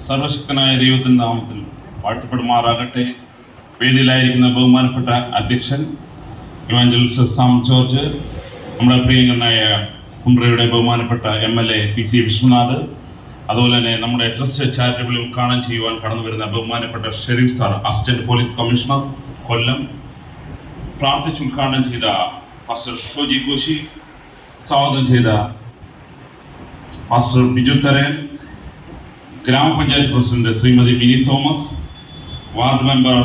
സർവശക്തനായ ദൈവത്തിൻ്റെ നാമത്തിൽ വാഴ്ത്തപ്പെടുമാറാകട്ടെ. വേദിയിലായിരിക്കുന്ന ബഹുമാനപ്പെട്ട അധ്യക്ഷൻ ഇവാഞ്ചലിസ്റ്റ് സാം ജോർജ്, നമ്മുടെ പ്രിയങ്കരനായ കുണ്ട്രയുടെ ബഹുമാനപ്പെട്ട MLA PC വിശ്വനാഥ്, അതുപോലെ തന്നെ നമ്മുടെ ട്രസ്റ്റ് ചാരിറ്റബിൾ ഉദ്ഘാടനം ചെയ്യുവാൻ കടന്നു വരുന്ന ബഹുമാനപ്പെട്ട Sharif sir, assistant police commissioner Kollam, പ്രാർത്ഥിച്ച് ഉദ്ഘാടനം ചെയ്ത പാസ്റ്റർ ഷോജി കോശി, സ്വാഗതം ചെയ്ത പാസ്റ്റർ ബിജു തരൻ, ഗ്രാമപഞ്ചായത്ത് president Srimathi Mini Thomas, ward member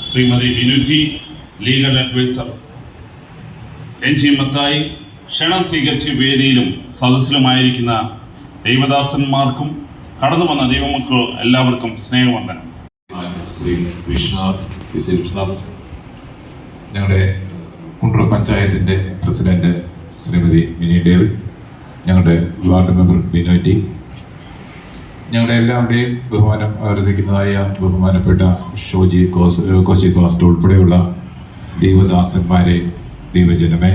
Srimathi Binuti, legal adviser NG Mathai, ക്ഷണം സ്വീകരിച്ച് വേദിയിലും സദസ്സിലുമായിരിക്കുന്ന ദൈവദാസന്മാർക്കും കടന്നു വന്ന ദൈവമക്കൾ എല്ലാവർക്കും സ്നേഹവന്ദനം. ശ്രീ വിശ്വനാഥ്, ഞങ്ങളുടെ കുണ്ട്ര പഞ്ചായത്തിൻ്റെ പ്രസിഡന്റ് ശ്രീമതി മിനി ഡേവിഡ്, ഞങ്ങളുടെ വാർഡ് മെമ്പർ ബിനോറ്റി, ഞങ്ങളുടെ എല്ലാവരുടെയും ബഹുമാനം അർഹിക്കുന്നതായ ബഹുമാനപ്പെട്ട ഷോജി കോശി പാസ്റ്റർ ഉൾപ്പെടെയുള്ള ദൈവദാസന്മാരെ, ദൈവജനമേ,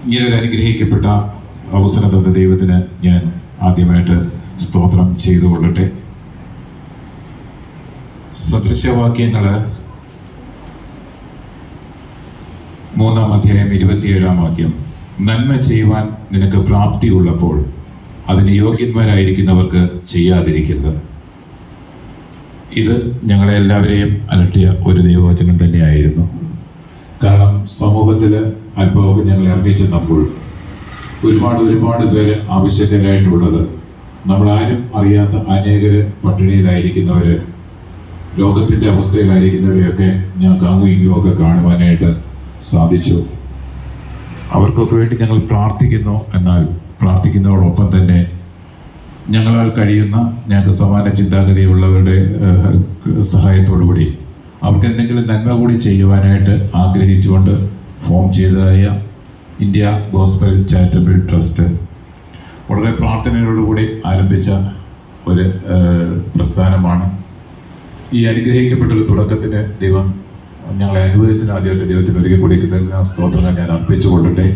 ഇങ്ങനൊരു അനുഗ്രഹിക്കപ്പെട്ട അവസരം തന്ന ദൈവത്തിന് ഞാൻ ആദ്യമായിട്ട് സ്തോത്രം ചെയ്തുകൊള്ളട്ടെ. സദൃശവാക്യങ്ങൾ 3-ാം അധ്യായം 27-ാം വാക്യം, നന്മ ചെയ്യുവാൻ നിനക്ക് പ്രാപ്തിയുള്ളപ്പോൾ അതിന് യോഗ്യന്മാരായിരിക്കുന്നവർക്ക് ചെയ്യാതിരിക്കരുത്. ഇത് ഞങ്ങളെ എല്ലാവരെയും അലട്ടിയ ഒരു ദൈവവചനം തന്നെയായിരുന്നു. കാരണം സമൂഹത്തിൽ അനുഭവമൊക്കെ ഞങ്ങൾ ഇറങ്ങി ചെന്നപ്പോൾ ഒരുപാട് പേര് ആവശ്യക്കാരായിട്ടുള്ളത്, നമ്മളാരും അറിയാത്ത അനേകർ പട്ടിണിയിലായിരിക്കുന്നവർ, രോഗത്തിൻ്റെ അവസ്ഥയിലായിരിക്കുന്നവരെയൊക്കെ ഞങ്ങൾക്ക് അങ്ങും കാണുവാനായിട്ട് സാധിച്ചു. അവർക്കൊക്കെ വേണ്ടി ഞങ്ങൾ പ്രാർത്ഥിക്കുന്നു. എന്നാൽ പ്രാർത്ഥിക്കുന്നതോടൊപ്പം തന്നെ ഞങ്ങളാൽ കഴിയുന്ന, ഞങ്ങൾക്ക് സമാന ചിന്താഗതിയുള്ളവരുടെ സഹായത്തോടുകൂടി അവർക്ക് എന്തെങ്കിലും നന്മ കൂടി ചെയ്യുവാനായിട്ട് ആഗ്രഹിച്ചുകൊണ്ട് ഫോം ചെയ്തതായ ഇന്ത്യ ഗോസ്പൽ ചാരിറ്റബിൾ ട്രസ്റ്റ് വളരെ പ്രാർത്ഥനയോടുകൂടി ആരംഭിച്ച ഒരു പ്രസ്ഥാനമാണ്. ഈ അനുഗ്രഹിക്കപ്പെട്ടൊരു തുടക്കത്തിന് ദൈവം ഞങ്ങളെ അനുവദിച്ചതിന് ആദ്യമായിട്ട് ദൈവത്തിന് ഒരിക്കൽ കൂടി സ്തോത്രങ്ങൾ ഞാൻ അർപ്പിച്ചു കൊള്ളട്ടെ.